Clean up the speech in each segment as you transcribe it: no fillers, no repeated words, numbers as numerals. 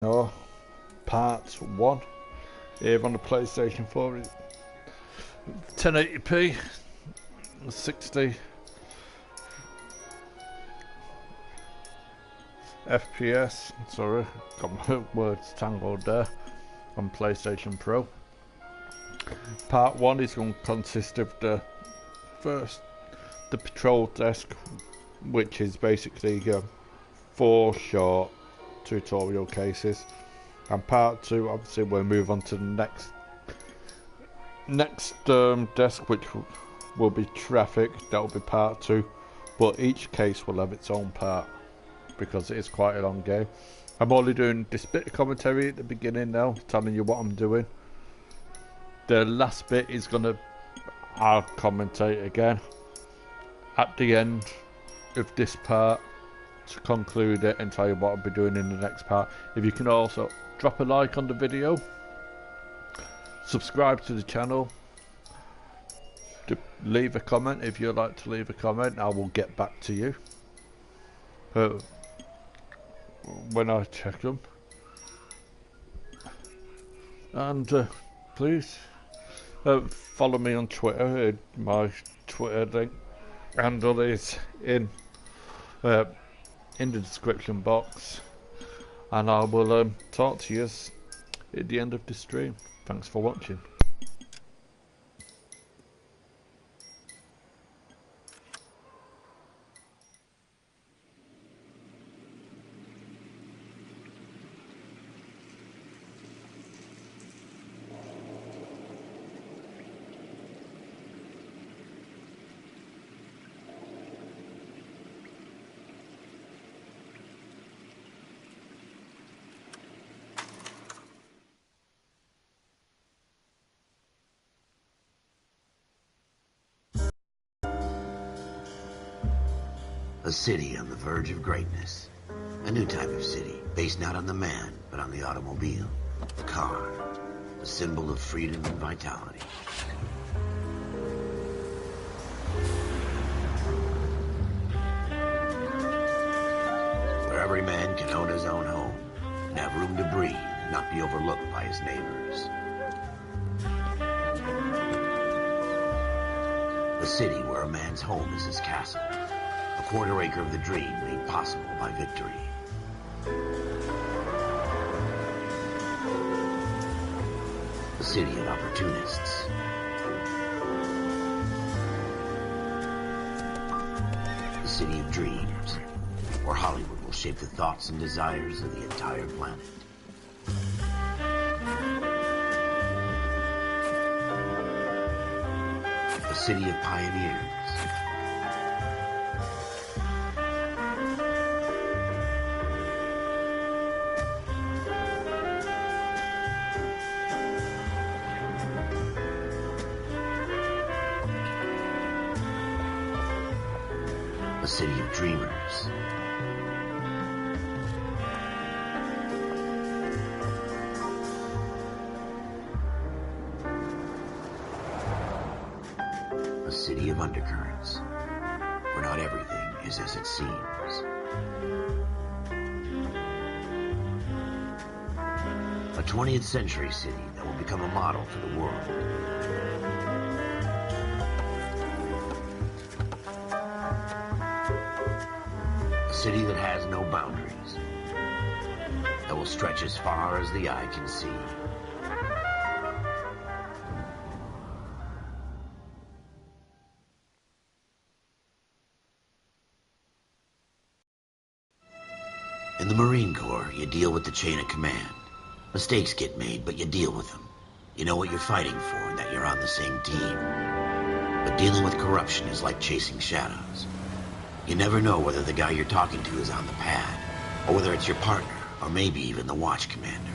No, part 1 here on the PlayStation 4. 1080p, 60 FPS. Sorry, got my words tangled there. On PlayStation Pro. Part 1 is going to consist of the patrol desk, which is basically 4 short tutorial cases, and part 2 obviously we'll move on to the next desk, which will be traffic. That will be part 2, but each case will have its own part because it is quite a long game. I'm only doing this bit of commentary at the beginning now, telling you what I'm doing. The last bit is I'll commentate again at the end of this part to conclude it and tell you what I'll be doing in the next part. If you can also drop a like on the video, subscribe to the channel, leave a comment if you'd like to leave a comment. I will get back to you when I check them, and please follow me on Twitter. My Twitter link handle is in the description box, and I will talk to you at the end of the stream. Thanks for watching. A city on the verge of greatness. A new type of city, based not on the man, but on the automobile. The car. The symbol of freedom and vitality. Where every man can own his own home, and have room to breathe, and not be overlooked by his neighbors. A city where a man's home is his castle. A quarter acre of the dream made possible by victory. A city of opportunists. A city of dreams, where Hollywood will shape the thoughts and desires of the entire planet. A city of pioneers. A city of dreamers. A city of undercurrents, where not everything is as it seems. A 20th century city that will become a model for the world. A city that has no boundaries, that will stretch as far as the eye can see. In the Marine Corps, you deal with the chain of command. Mistakes get made, but you deal with them. You know what you're fighting for and that you're on the same team. But dealing with corruption is like chasing shadows. You never know whether the guy you're talking to is on the pad, or whether it's your partner, or maybe even the watch commander.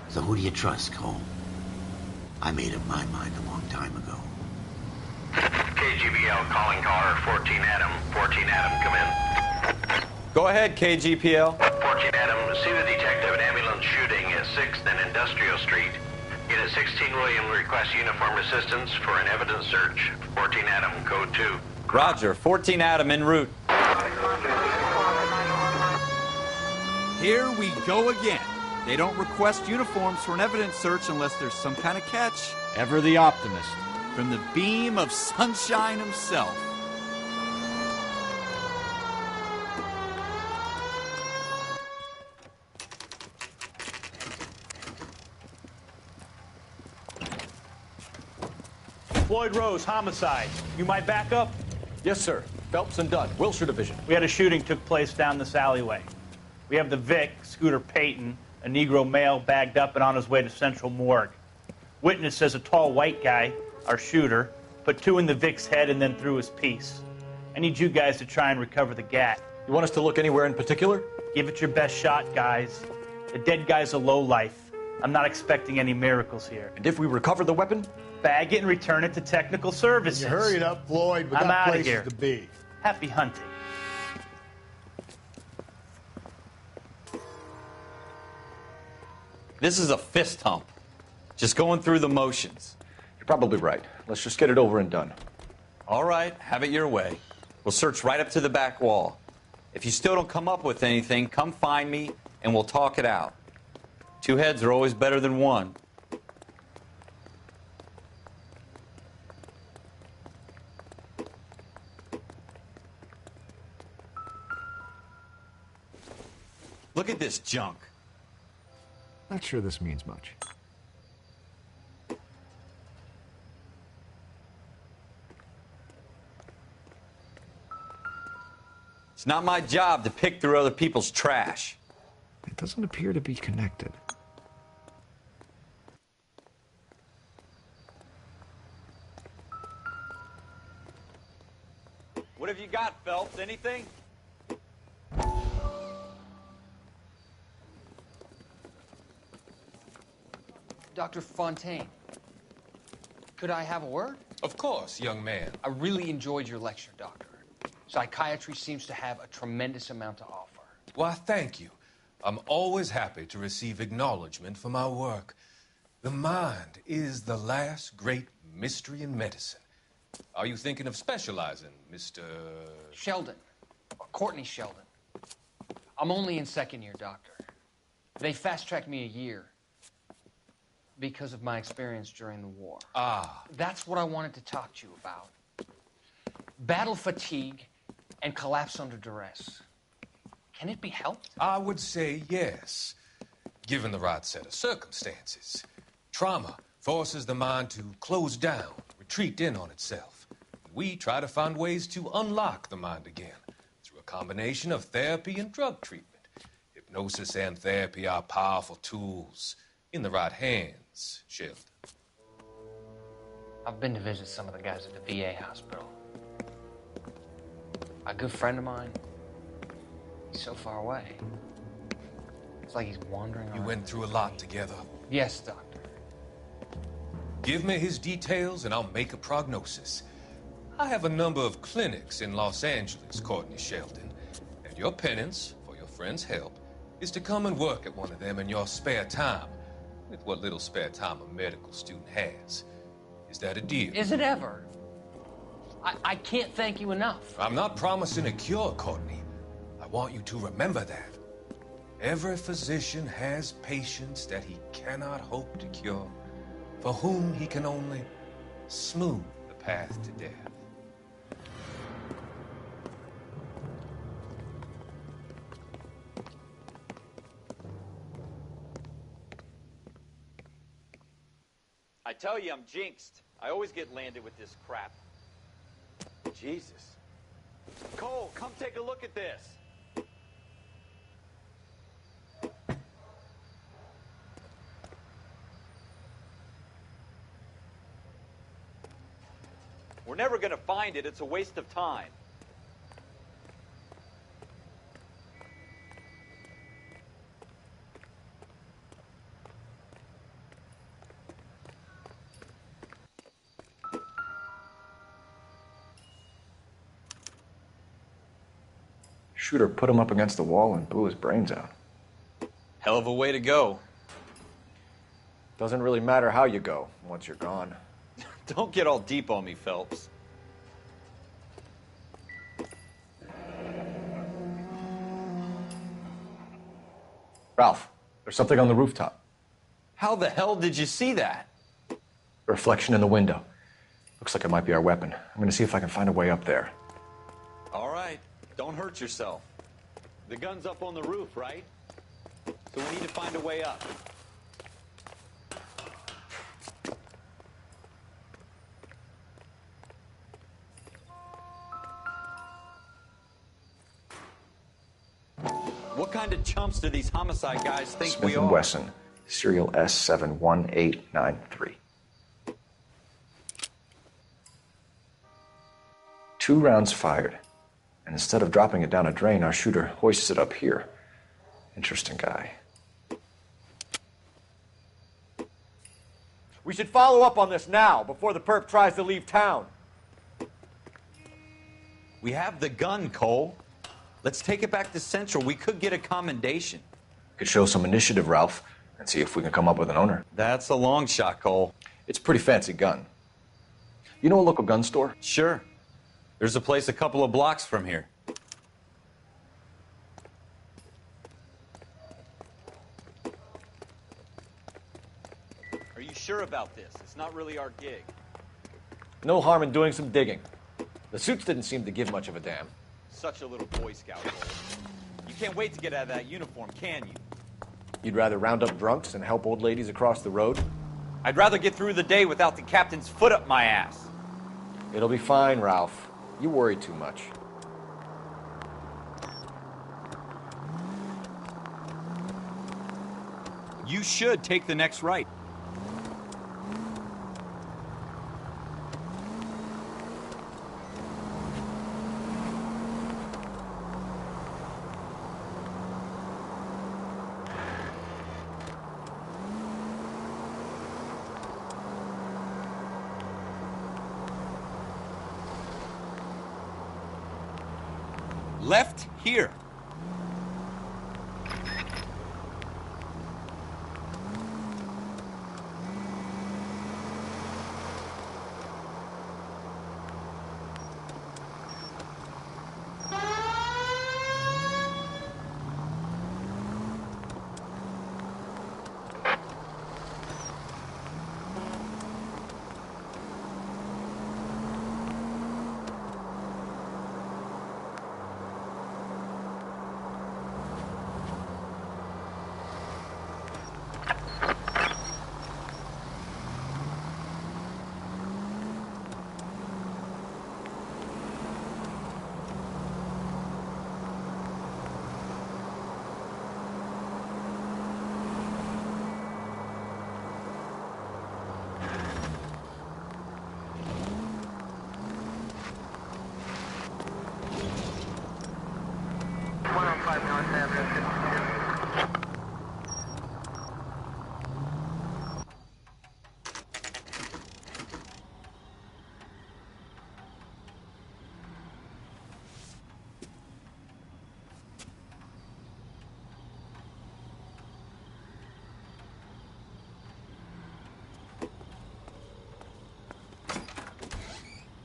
So who do you trust, Cole? I made up my mind a long time ago. KGBL calling caller 14 Adam. 14 Adam, come in. Go ahead, KGPL. 14 Adam, see the detective at ambulance shooting at 6th and Industrial Street. Unit 16 William requests uniform assistance for an evidence search. 14 Adam, code 2. Roger. 14 Adam en route. Here we go again. They don't request uniforms for an evidence search unless there's some kind of catch. Ever the optimist. From the beam of sunshine himself. Floyd Rose, homicide. You might back up? Yes, sir. Phelps and Dunn, Wilshire Division. We had a shooting took place down this alleyway. We have the Vic, Scooter Payton, a Negro male bagged up and on his way to Central Morgue. Witness says a tall white guy, our shooter, put 2 in the Vic's head and then threw his piece. I need you guys to try and recover the gat. You want us to look anywhere in particular? Give it your best shot, guys. The dead guy's a lowlife. I'm not expecting any miracles here. And if we recover the weapon? Bag it and return it to technical services. You hurry it up, Floyd. We I'm got outta places here. to be. Happy hunting. This is a fist hump. Just going through the motions. You're probably right. Let's just get it over and done. All right, have it your way. We'll search right up to the back wall. If you still don't come up with anything, come find me and we'll talk it out. 2 heads are always better than 1. Look at this junk. Not sure this means much. It's not my job to pick through other people's trash. It doesn't appear to be connected. What have you got, Phelps? Anything? Dr. Fontaine, could I have a word? Of course, young man. I really enjoyed your lecture, Doctor. Psychiatry seems to have a tremendous amount to offer. Why, thank you. I'm always happy to receive acknowledgement for my work. The mind is the last great mystery in medicine. Are you thinking of specializing, Mr. Sheldon, or Courtney Sheldon. I'm only in 2nd year, Doctor. They fast-tracked me a year because of my experience during the war. Ah. That's what I wanted to talk to you about. Battle fatigue and collapse under duress. Can it be helped? I would say yes, given the right set of circumstances. Trauma forces the mind to close down, retreat in on itself. We try to find ways to unlock the mind again through a combination of therapy and drug treatment. Hypnosis and therapy are powerful tools in the right hands, Sheldon. I've been to visit some of the guys at the VA hospital. A good friend of mine, he's so far away. It's like he's wandering around. You went through a lot together. Yes, Doctor. Give me his details and I'll make a prognosis. I have a number of clinics in Los Angeles, Courtney Sheldon, and your penance, for your friend's help, is to come and work at one of them in your spare time, with what little spare time a medical student has. Is that a deal? Is it ever? I can't thank you enough. I'm not promising a cure, Courtney. I want you to remember that. Every physician has patients that he cannot hope to cure, for whom he can only smooth the path to death. I tell you, I'm jinxed. I always get landed with this crap. Jesus. Cole, come take a look at this. We're never going to find it. It's a waste of time. Shooter put him up against the wall and blew his brains out. Hell of a way to go. Doesn't really matter how you go once you're gone. Don't get all deep on me, Phelps. Ralph, there's something on the rooftop. How the hell did you see that? A reflection in the window. Looks like it might be our weapon. I'm going to see if I can find a way up there. All right, don't hurt yourself. The gun's up on the roof, right? So we need to find a way up. What kind of chumps do these homicide guys think we are? Smith & Wesson, serial S71893. 2 rounds fired. And instead of dropping it down a drain, our shooter hoists it up here. Interesting guy. We should follow up on this now, before the perp tries to leave town. We have the gun, Cole. Let's take it back to Central. We could get a commendation. Could show some initiative, Ralph, and see if we can come up with an owner. That's a long shot, Cole. It's a pretty fancy gun. You know a local gun store? Sure. There's a place a couple of blocks from here. Are you sure about this? It's not really our gig. No harm in doing some digging. The suits didn't seem to give much of a damn. Such a little Boy Scout, Cole. You can't wait to get out of that uniform, can you? You'd rather round up drunks and help old ladies across the road? I'd rather get through the day without the captain's foot up my ass. It'll be fine, Ralph. You worry too much. You should take the next right. Left here.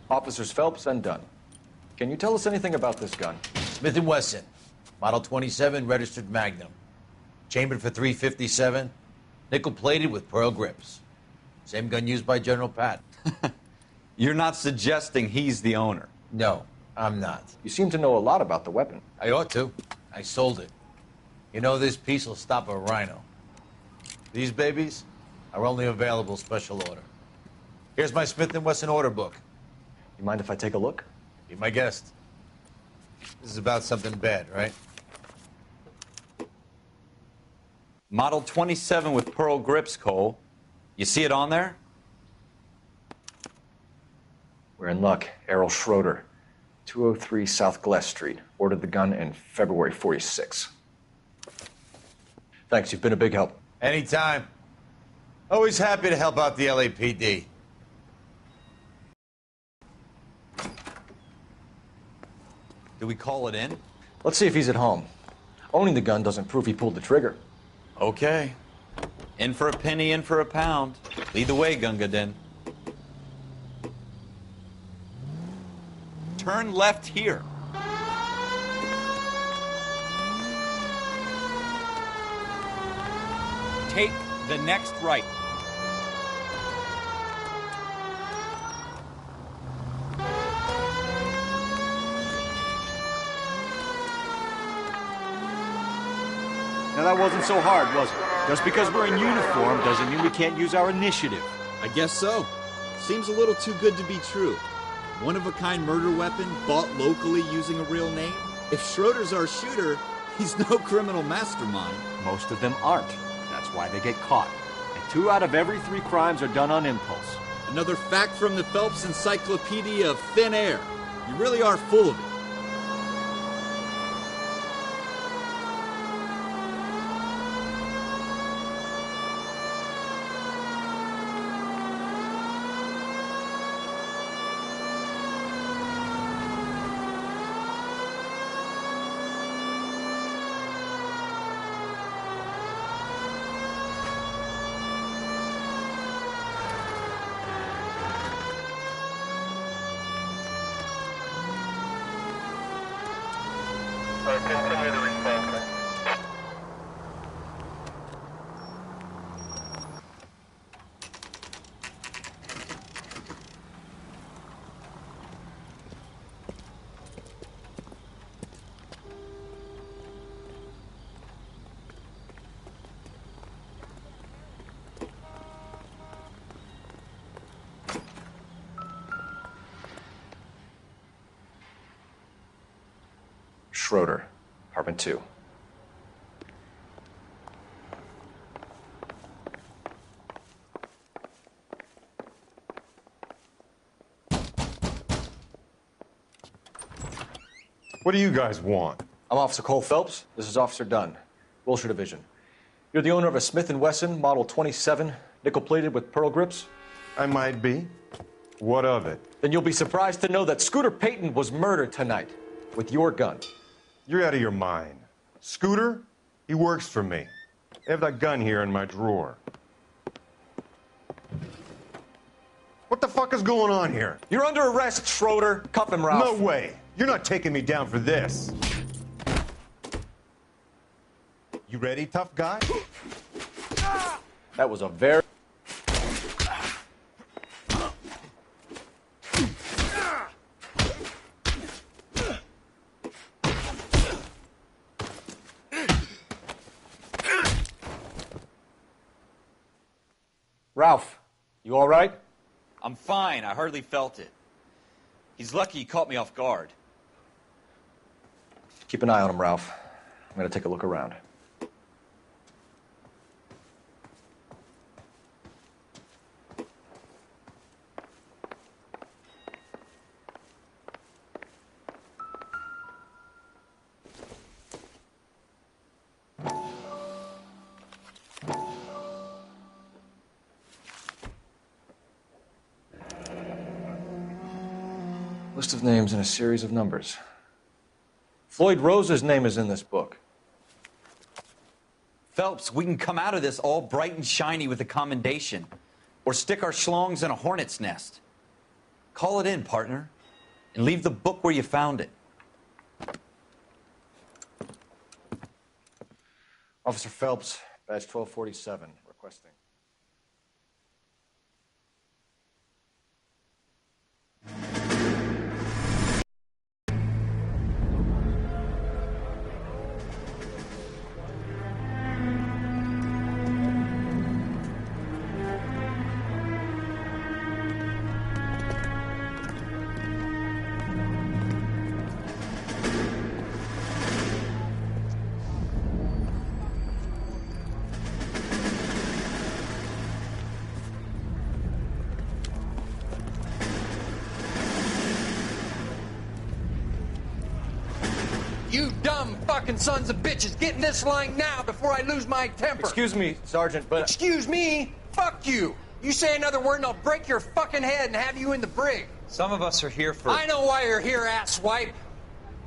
Officers Phelps and Dunn. Can you tell us anything about this gun? Smith & Wesson, Model 27, registered Magnum. Chambered for .357, nickel-plated with pearl grips. Same gun used by General Patton. You're not suggesting he's the owner? No, I'm not. You seem to know a lot about the weapon. I ought to. I sold it. You know, this piece will stop a rhino. These babies are only available special order. Here's my Smith & Wesson order book. You mind if I take a look? Be my guest. This is about something bad, right? Model 27 with pearl grips, Cole. You see it on there? We're in luck. Errol Schroeder, 203 South Glass Street. Ordered the gun in February '46. Thanks, you've been a big help. Anytime. Always happy to help out the LAPD. Do we call it in? Let's see if he's at home. Owning the gun doesn't prove he pulled the trigger. Okay. In for a penny, in for a pound. Lead the way, Gunga Din. Turn left here. take the next right. Now that wasn't so hard, was it? Just because we're in uniform doesn't mean we can't use our initiative. I guess so. Seems a little too good to be true. One-of-a-kind murder weapon bought locally using a real name? If Schroeder's our shooter, he's no criminal mastermind. Most of them aren't. That's why they get caught. And 2 out of every 3 crimes are done on impulse. Another fact from the Phelps Encyclopedia of Thin Air. You really are full of it. Continue the response. Schroeder, apartment 2. What do you guys want? I'm Officer Cole Phelps. This is Officer Dunn, Wilshire Division. You're the owner of a Smith & Wesson Model 27, nickel-plated with pearl grips? I might be. What of it? Then you'll be surprised to know that Scooter Payton was murdered tonight with your gun. You're out of your mind. Scooter? He works for me. I have that gun here in my drawer. What the fuck is going on here? You're under arrest, Schroeder. Cuff him, Ralph. No way. You're not taking me down for this. You ready, tough guy? That was a very... Ralph, you all right? I'm fine. I hardly felt it. He's lucky he caught me off guard. Keep an eye on him, Ralph. I'm going to take a look around. List of names and a series of numbers. Floyd Rose's name is in this book. Phelps, we can come out of this all bright and shiny with a commendation. Or stick our schlongs in a hornet's nest. Call it in, partner. And leave the book where you found it. Officer Phelps, badge 1247, requesting. You dumb fucking sons of bitches, get in this line now before I lose my temper. Excuse me, Sergeant, but... Excuse me? Fuck you. You say another word and I'll break your fucking head and have you in the brig. Some of us are here for... I know why you're here, asswipe.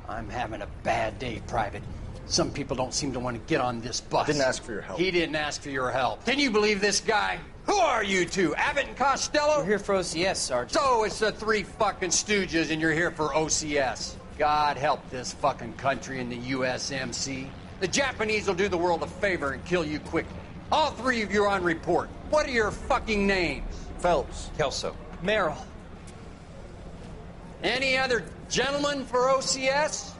I'm having a bad day, Private. Some people don't seem to want to get on this bus. Didn't ask for your help. He didn't ask for your help. Can you believe this guy? Who are you two? Abbott and Costello? We're here for OCS, Sergeant. So it's the 3 fucking stooges and you're here for OCS. God help this fucking country and the USMC. The Japanese will do the world a favor and kill you quickly. All three of you are on report. What are your fucking names? Phelps. Kelso. Merrill. Any other gentlemen for OCS?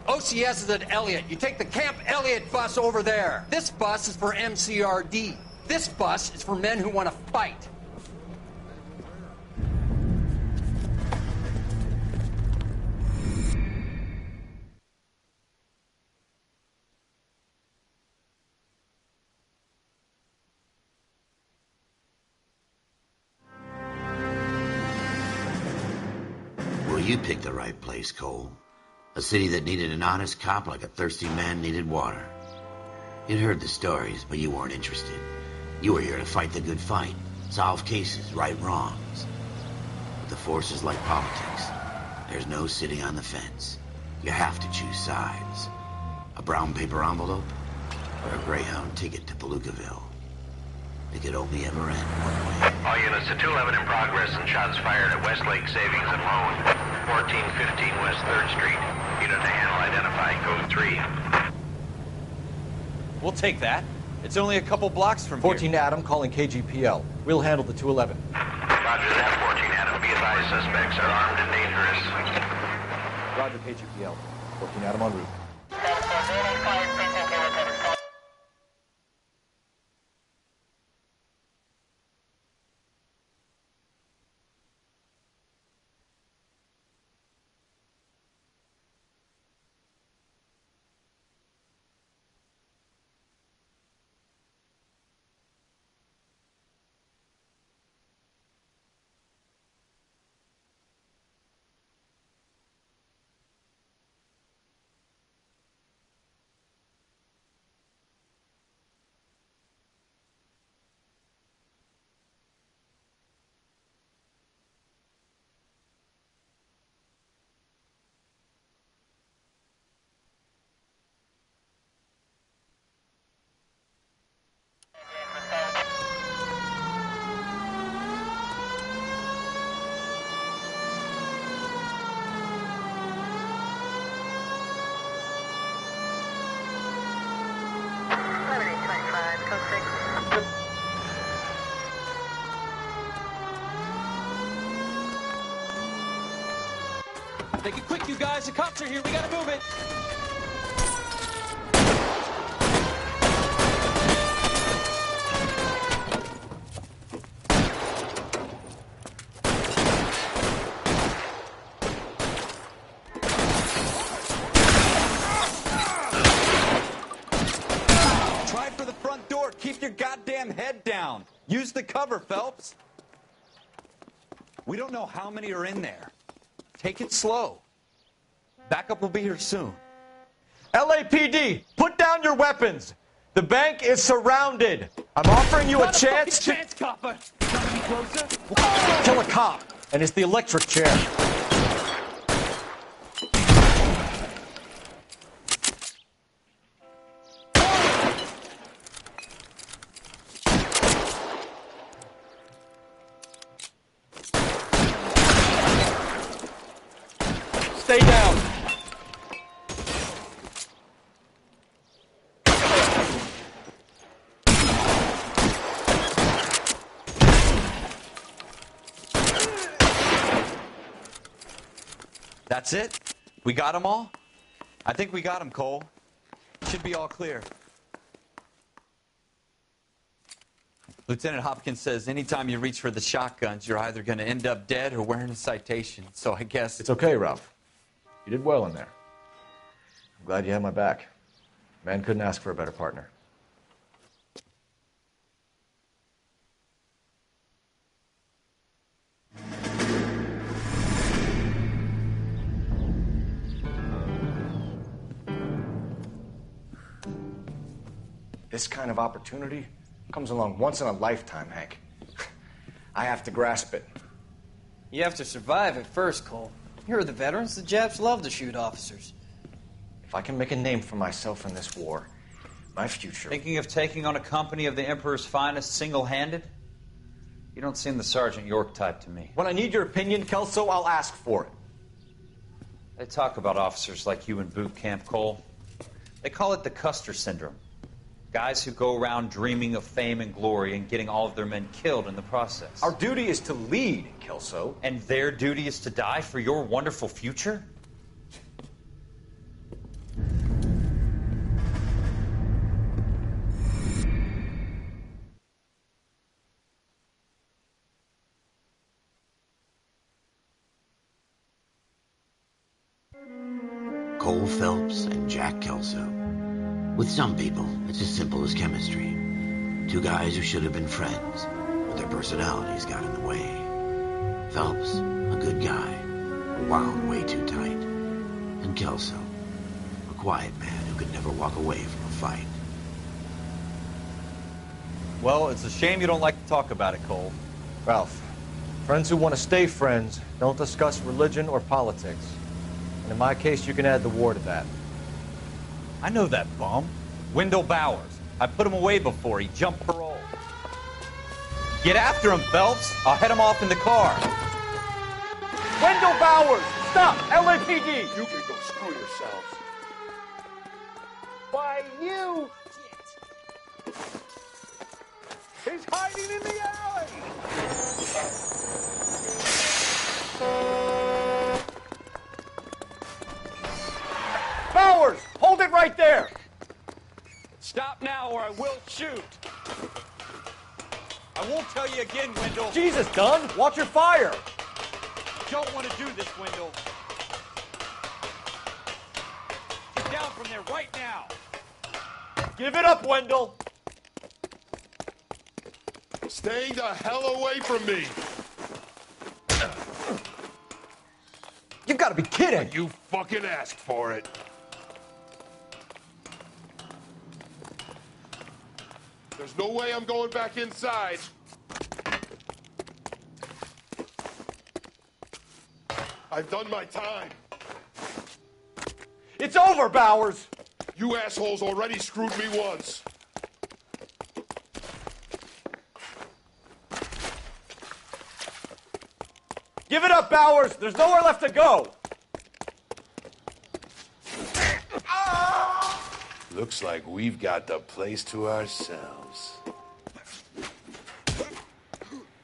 OCS is at Elliott. You take the Camp Elliott bus over there. This bus is for MCRD. This bus is for men who want to fight. Well, you picked the right place, Cole. A city that needed an honest cop like a thirsty man needed water. You'd heard the stories, but you weren't interested. You were here to fight the good fight, solve cases, right wrongs. But the force is like politics. There's no sitting on the fence. You have to choose sides. A brown paper envelope or a Greyhound ticket to Palookaville. It could only ever end one way. All units to 211 in progress and shots fired at Westlake Savings and Loan, 1415 West 3rd Street. Unit to handle identified, code 3. We'll take that. It's only a couple blocks from 14 here. Adam calling KGPL. We'll handle the 211. Roger that, 14 Adam. Be advised, suspects are armed and dangerous. Roger, KGPL. 14 Adam en route. Make it quick, you guys. The cops are here. We gotta move it. Try for the front door. Keep your goddamn head down. Use the cover, Phelps. We don't know how many are in there. Take it slow. Backup will be here soon. LAPD, put down your weapons. The bank is surrounded. I'm offering you a chance to copper. Come any closer? kill a cop, and it's the electric chair. Stay down. That's it? We got them all? I think we got them, Cole. Should be all clear. Lieutenant Hopkins says anytime you reach for the shotguns, you're either going to end up dead or wearing a citation. So I guess... It's okay, Ralph. You did well in there. I'm glad you had my back. Man couldn't ask for a better partner. This kind of opportunity comes along once in a lifetime, Hank. I have to grasp it. You have to survive at first, Cole. Here are the veterans. The Japs love to shoot officers. If I can make a name for myself in this war, my future... Thinking of taking on a company of the Emperor's finest single-handed? You don't seem the Sergeant York type to me. When I need your opinion, Kelso, I'll ask for it. They talk about officers like you in boot camp, Cole. They call it the Custer syndrome. Guys who go around dreaming of fame and glory and getting all of their men killed in the process. Our duty is to lead, Kelso. And their duty is to die for your wonderful future? Cole Phelps and Jack Kelso. With some people, it's as simple as chemistry. Two guys who should have been friends, but their personalities got in the way. Phelps, a good guy, wound way too tight. And Kelso, a quiet man who could never walk away from a fight. Well, it's a shame you don't like to talk about it, Cole. Ralph, friends who want to stay friends don't discuss religion or politics. And in my case, you can add the war to that. I know that bum. Wendell Bowers. I put him away before he jumped parole. Get after him, Phelps. I'll head him off in the car. Wendell Bowers! Stop! LAPD! You can go screw yourselves. Why, you... He's hiding in the alley! Bowers! Hold it right there! Stop now or I will shoot. I won't tell you again, Wendell. Jesus, Dunn! Watch your fire! Don't want to do this, Wendell. Get down from there right now. Give it up, Wendell! Stay the hell away from me! You've got to be kidding! You fucking asked for it. There's no way I'm going back inside. I've done my time. It's over, Bowers! You assholes already screwed me once. Give it up, Bowers! There's nowhere left to go! Looks like we've got the place to ourselves.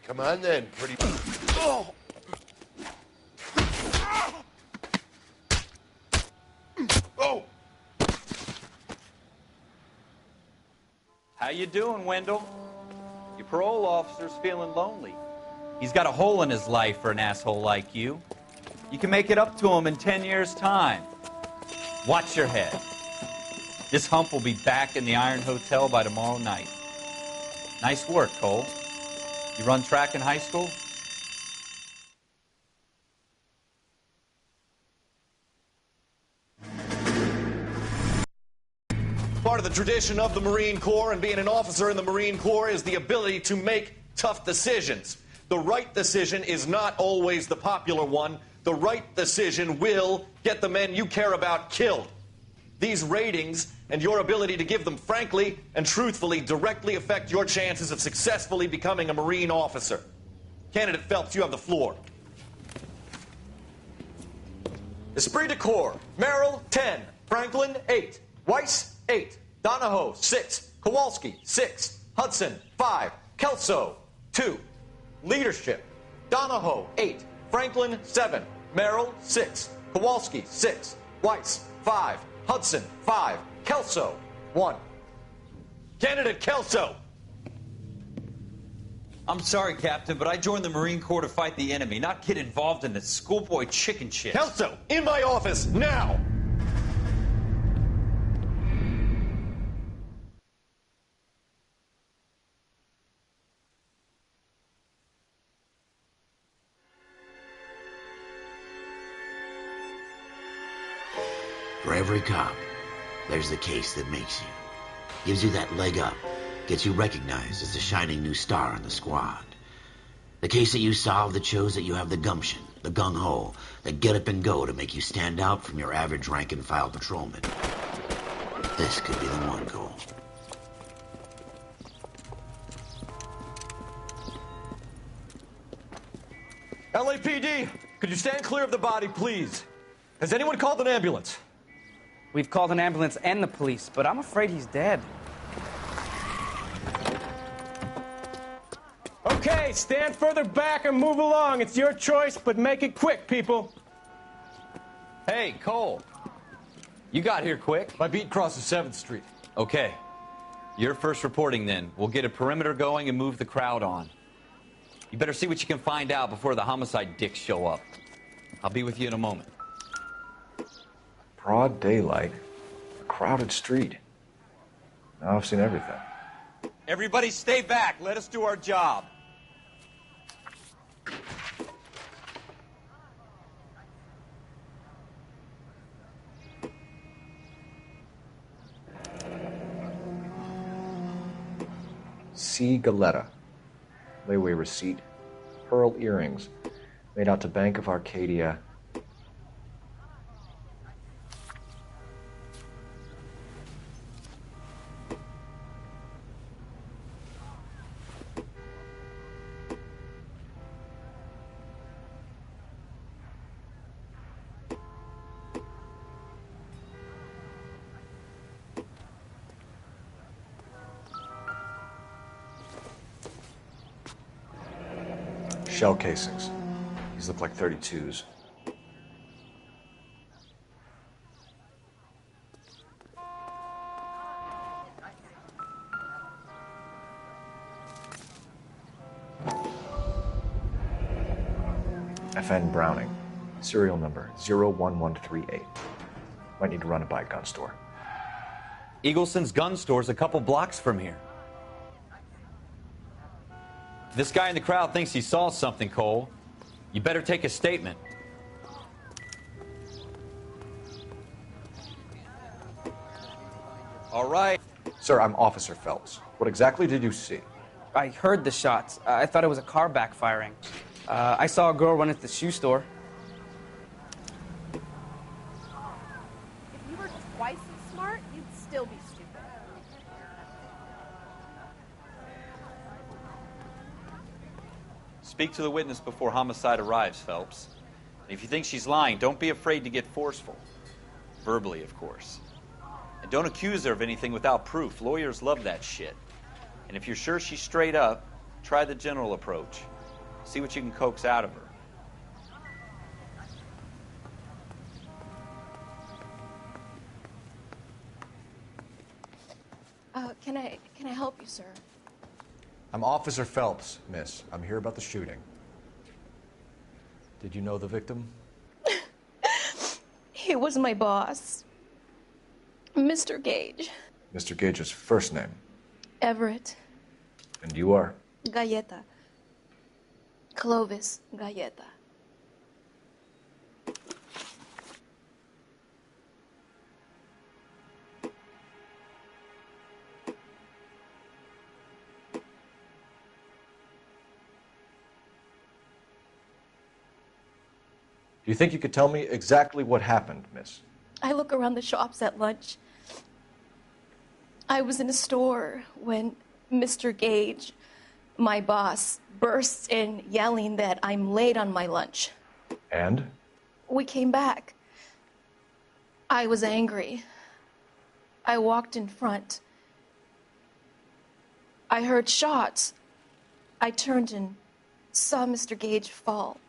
Come on then, pretty... Oh! Oh! How you doing, Wendell? Your parole officer's feeling lonely. He's got a hole in his life for an asshole like you. You can make it up to him in 10 years' time. Watch your head. This hump will be back in the Iron Hotel by tomorrow night. Nice work, Cole. You run track in high school? Part of the tradition of the Marine Corps and being an officer in the Marine Corps is the ability to make tough decisions. The right decision is not always the popular one. The right decision will get the men you care about killed. These ratings and your ability to give them frankly and truthfully directly affect your chances of successfully becoming a Marine officer. Candidate Phelps, you have the floor. Esprit de Corps, Merrill, 10. Franklin, 8. Weiss, 8. Donahoe, 6. Kowalski, 6. Hudson, 5. Kelso, 2. Leadership, Donahoe, 8. Franklin, 7. Merrill, 6. Kowalski, 6. Weiss, 5. Hudson, 5. Kelso, 1. Candidate Kelso. I'm sorry, Captain, but I joined the Marine Corps to fight the enemy, not get involved in this schoolboy chicken shit. Kelso, in my office, now! For every cop, there's the case that makes you. Gives you that leg up. Gets you recognized as the shining new star in the squad. The case that you solve that shows that you have the gumption, the gung-ho, the get up and go to make you stand out from your average rank-and-file patrolman. This could be the one, Cole. LAPD, could you stand clear of the body, please? Has anyone called an ambulance? We've called an ambulance and the police, but I'm afraid he's dead. Okay, stand further back and move along. It's your choice, but make it quick, people. Hey, Cole. You got here quick. My beat crosses 7th Street. Okay. You're first reporting then. We'll get a perimeter going and move the crowd on. You better see what you can find out before the homicide dicks show up. I'll be with you in a moment. Broad daylight, a crowded street. Now I've seen everything. Everybody stay back. Let us do our job. C. Galetta. Layaway receipt. Pearl earrings. Made out to Bank of Arcadia. Shell casings. These look like 32s. FN Browning. Serial number 01138. Might need to run it by a gun store. Eagleson's gun store's a couple blocks from here. This guy in the crowd thinks he saw something, Cole. You better take a statement. All right. Sir, I'm Officer Phelps. What exactly did you see? I heard the shots. I thought it was a car backfiring. I saw a girl run into the shoe store. If you were twice as smart, you'd still be stupid. Speak to the witness before homicide arrives, Phelps. And if you think she's lying, don't be afraid to get forceful. Verbally, of course. And don't accuse her of anything without proof. Lawyers love that shit. And if you're sure she's straight up, try the general approach. See what you can coax out of her. Can I help you, sir? I'm Officer Phelps, miss. I'm here about the shooting. Did you know the victim? He was my boss, Mr. Gage. Mr. Gage's first name. Everett. And you are? Galleta. Clovis Galleta. Do you think you could tell me exactly what happened, miss? I look around the shops at lunch. I was in a store when Mr. Gage, my boss, bursts in yelling that I'm late on my lunch. And? We came back. I was angry. I walked in front. I heard shots. I turned and saw Mr. Gage fall.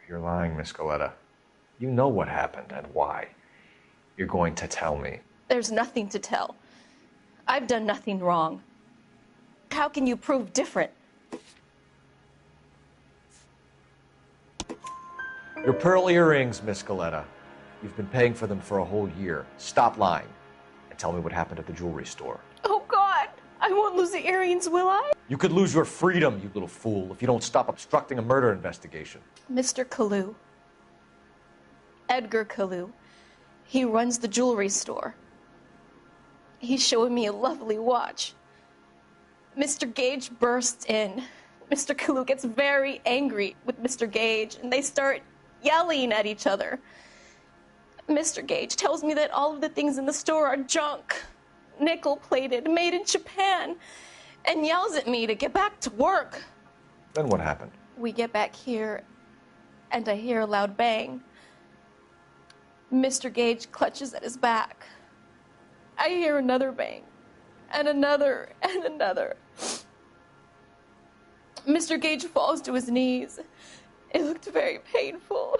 You're lying, Miss Galetta. You know what happened and why. You're going to tell me. There's nothing to tell. I've done nothing wrong. How can you prove different? Your pearl earrings, Miss Galetta. You've been paying for them for a whole year. Stop lying and tell me what happened at the jewelry store. Oh, God! I won't lose the earrings, will I? You could lose your freedom, you little fool, if you don't stop obstructing a murder investigation. Mr. Kalu. Edgar Kalu. He runs the jewelry store. He's showing me a lovely watch. Mr. Gage bursts in. Mr. Kalu gets very angry with Mr. Gage, and they start yelling at each other. Mr. Gage tells me that all of the things in the store are junk. nickel-plated, made in Japan, and yells at me to get back to work. Then what happened? We get back here, and I hear a loud bang. Mr. Gage clutches at his back. I hear another bang, and another, and another. Mr. Gage falls to his knees. It looked very painful.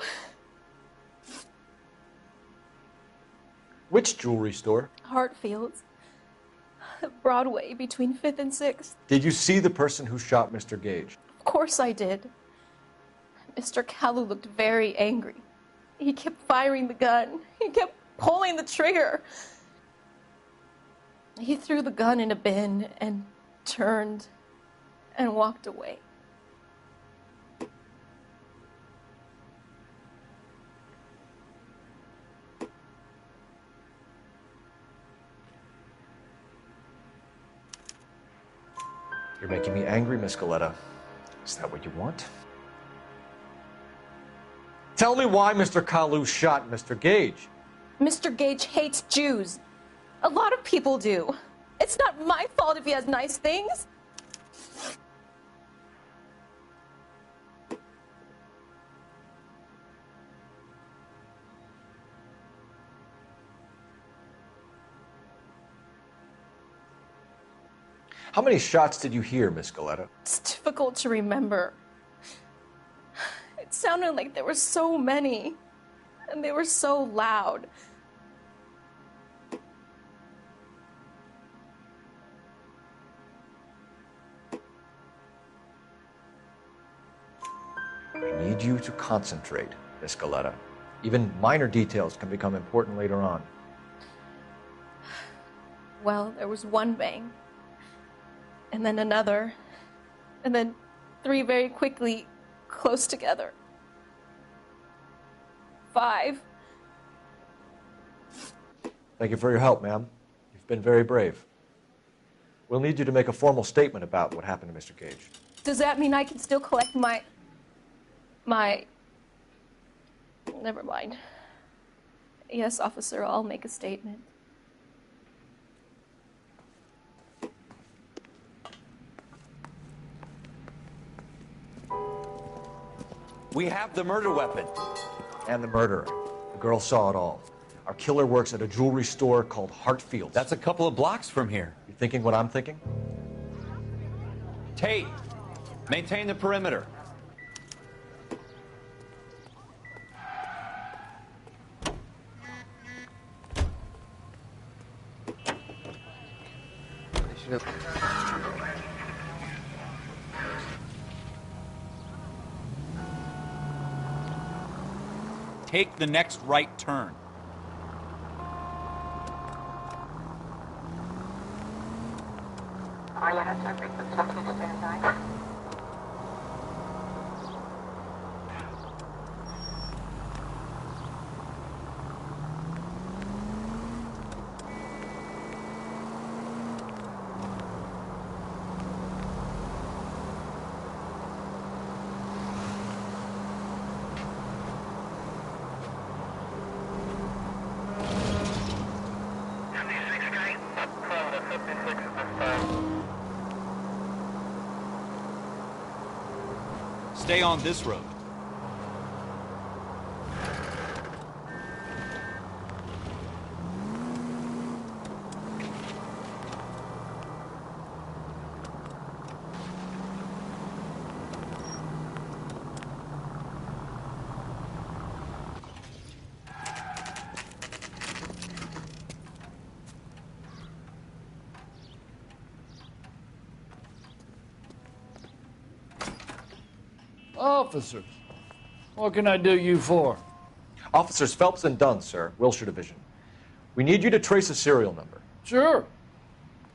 Which jewelry store? Hartfield's. Broadway, between 5th and 6th. Did you see the person who shot Mr. Gage? Of course I did. Mr. Kalu looked very angry. He kept firing the gun. He kept pulling the trigger. He threw the gun in a bin and turned and walked away. You're making me angry, Miss Galetta. Is that what you want? Tell me why Mr. Kalu shot Mr. Gage. Mr. Gage hates Jews. A lot of people do. It's not my fault if he has nice things. How many shots did you hear, Miss Galetta? It's difficult to remember. It sounded like there were so many, and they were so loud. We need you to concentrate, Miss Galetta. Even minor details can become important later on. Well, there was one bang, and then another, and then 3 very quickly, close together. 5. Thank you for your help, ma'am. You've been very brave. We'll need you to make a formal statement about what happened to Mr. Gage. Does that mean I can still collect my... Never mind. Yes, officer, I'll make a statement. We have the murder weapon. And the murderer. The girl saw it all. Our killer works at a jewelry store called Hartfield's. That's a couple of blocks from here. You thinking what I'm thinking? Tate, maintain the perimeter. Take the next right turn. Stay on this road. Officers, what can I do you for? Officers Phelps and Dunn, sir, Wilshire Division. We need you to trace a serial number. Sure.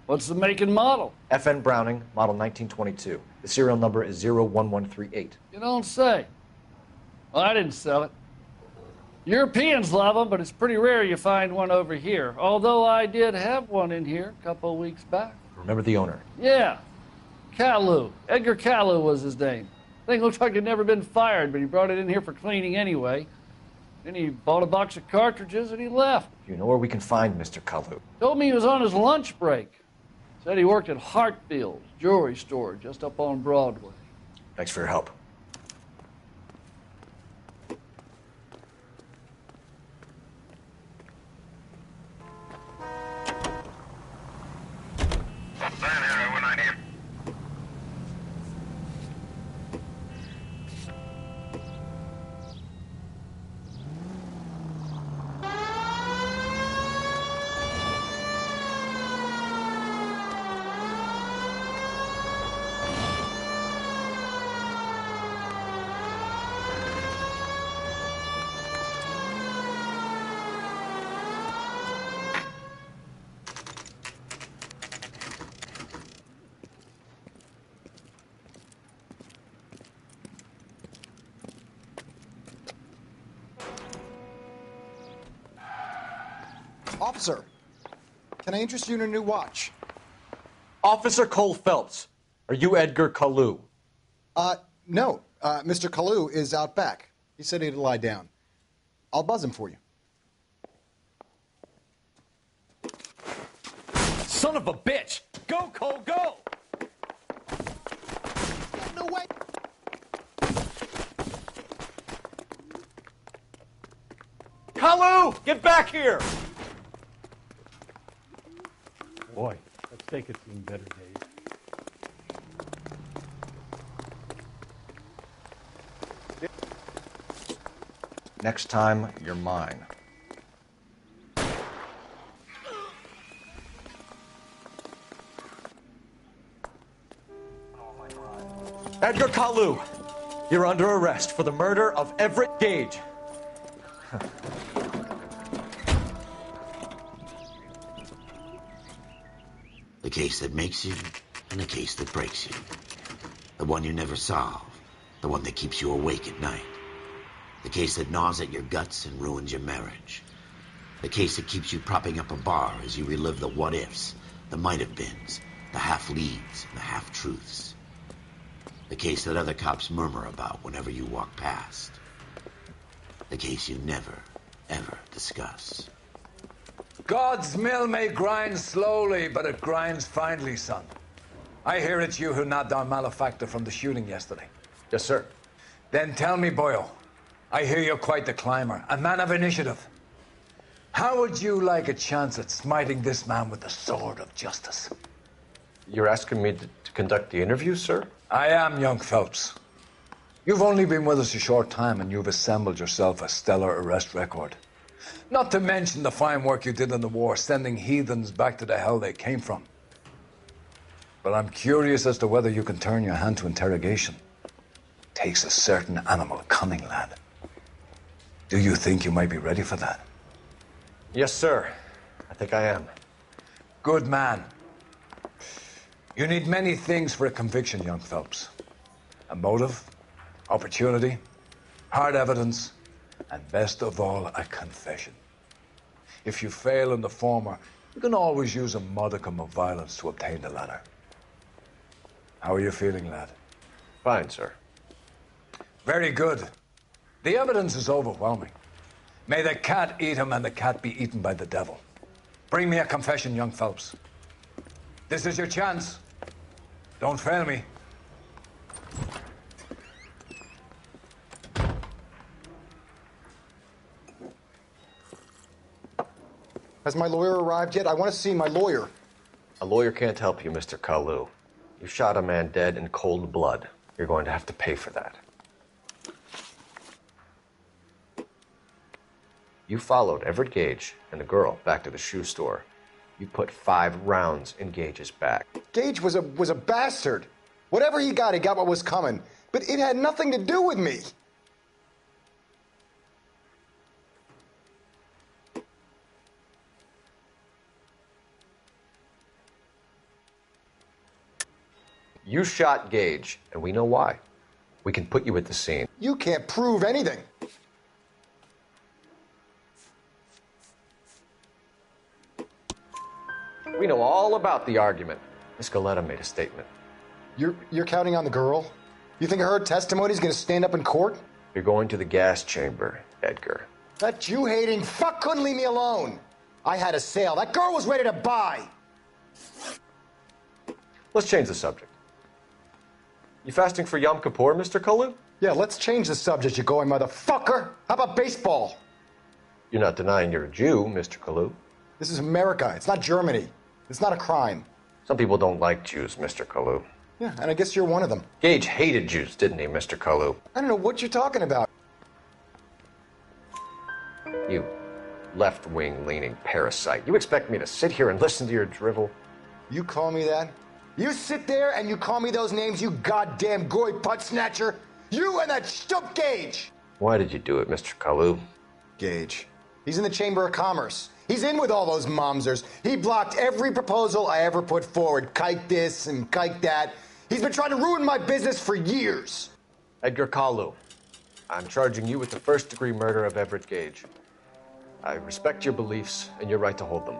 What's the make and model? FN Browning, model 1922. The serial number is 01138. You don't say. Well, I didn't sell it. Europeans love them, but it's pretty rare you find one over here. Although I did have one in here a couple of weeks back. Remember the owner? Yeah. Kalu. Edgar Kalu was his name. Thing looks like it'd never been fired, but he brought it in here for cleaning anyway. Then he bought a box of cartridges and he left. Do you know where we can find Mr. Kalu? Told me he was on his lunch break. Said he worked at Hartfield's jewelry store just up on Broadway. Thanks for your help. Officer, can I interest you in a new watch? Officer Cole Phelps, are you Edgar Kalu? No. Mr. Kalu is out back. He said he'd lie down. I'll buzz him for you. Son of a bitch! Go, Cole, go! No way! Kalu, get back here! Boy, let's take it seen better days. Next time, you're mine. Edgar Kalu, you're under arrest for the murder of Everett Gage. The case that makes you, and the case that breaks you. The one you never solve. The one that keeps you awake at night. The case that gnaws at your guts and ruins your marriage. The case that keeps you propping up a bar as you relive the what-ifs, the might-have-beens, the half-leads, and the half-truths. The case that other cops murmur about whenever you walk past. The case you never, ever discuss. God's mill may grind slowly, but it grinds finely, son. I hear it's you who nabbed our malefactor from the shooting yesterday. Yes, sir. Then tell me, boyo, I hear you're quite the climber, a man of initiative. How would you like a chance at smiting this man with the sword of justice? You're asking me to conduct the interview, sir? I am, young Phelps. You've only been with us a short time, and you've assembled yourself a stellar arrest record. Not to mention the fine work you did in the war, sending heathens back to the hell they came from. But I'm curious as to whether you can turn your hand to interrogation. Takes a certain animal cunning, lad. Do you think you might be ready for that? Yes, sir. I think I am. Good man. You need many things for a conviction, young Phelps. A motive, opportunity, hard evidence, and best of all, a confession. If you fail in the former, you can always use a modicum of violence to obtain the latter. How are you feeling, lad? Fine, sir. Very good. The evidence is overwhelming. May the cat eat him and the cat be eaten by the devil. Bring me a confession, young Phelps. This is your chance. Don't fail me. Has my lawyer arrived yet? I want to see my lawyer. A lawyer can't help you, Mr. Kalu. You shot a man dead in cold blood. You're going to have to pay for that. You followed Everett Gage and the girl back to the shoe store. You put 5 rounds in Gage's back. Gage was a bastard. Whatever he got what was coming. But it had nothing to do with me. You shot Gage, and we know why. We can put you at the scene. You can't prove anything. We know all about the argument. Miss Galetta made a statement. You're counting on the girl? You think her testimony's gonna stand up in court? You're going to the gas chamber, Edgar. That Jew-hating fuck couldn't leave me alone. I had a sale. That girl was ready to buy. Let's change the subject. You fasting for Yom Kippur, Mr. Kalu? Yeah, let's change the subject, you going motherfucker. How about baseball? You're not denying you're a Jew, Mr. Kalu. This is America. It's not Germany. It's not a crime. Some people don't like Jews, Mr. Kalu. Yeah, and I guess you're one of them. Gage hated Jews, didn't he, Mr. Kalu? I don't know what you're talking about. You left-wing leaning parasite. You expect me to sit here and listen to your drivel? You call me that? You sit there and you call me those names, you goddamn goy putt snatcher? You and that stump Gage! Why did you do it, Mr. Kalu? Gage. He's in the Chamber of Commerce. He's in with all those momsers. He blocked every proposal I ever put forward. Kike this and kike that. He's been trying to ruin my business for years. Edgar Kalu, I'm charging you with the first-degree murder of Everett Gage. I respect your beliefs and your right to hold them.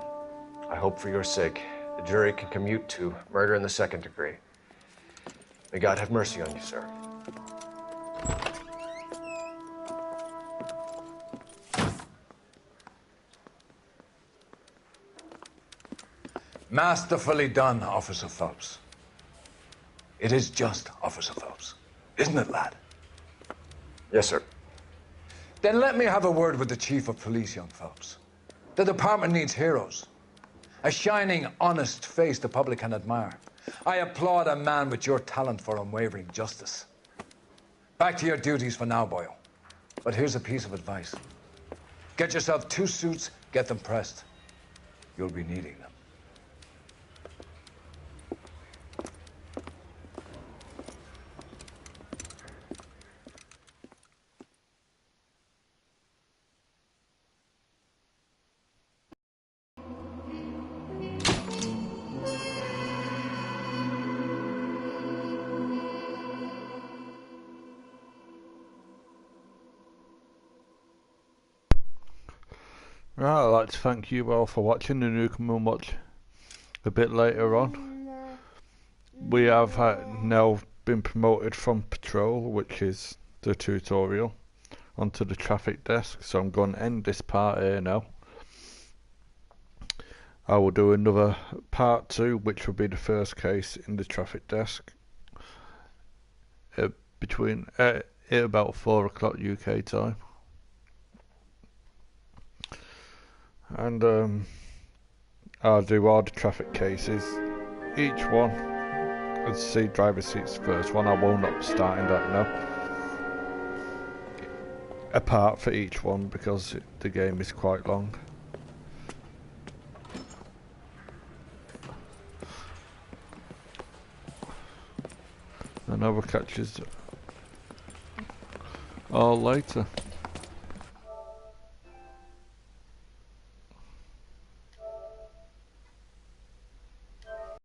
I hope for your sake the jury can commute to murder in the second degree. May God have mercy on you, sir. Masterfully done, Officer Phelps. It is just, Officer Phelps. Isn't it, lad? Yes, sir. Then let me have a word with the Chief of Police, young Phelps. The department needs heroes. A shining, honest face the public can admire. I applaud a man with your talent for unwavering justice. Back to your duties for now, boyo. But here's a piece of advice. Get yourself 2 suits, get them pressed. You'll be needing them. Right, I'd like to thank you all for watching, and you can watch a bit later on. We have now been promoted from patrol, which is the tutorial, onto the traffic desk, so I'm going to end this part here now. I will do another part 2, which will be the first case in the traffic desk, between at about 4 o'clock UK time. And I'll do all the traffic cases, each one. Let's see, driver seats first one. I will not be starting that now. A part for each one because the game is quite long. And I will catch you all later.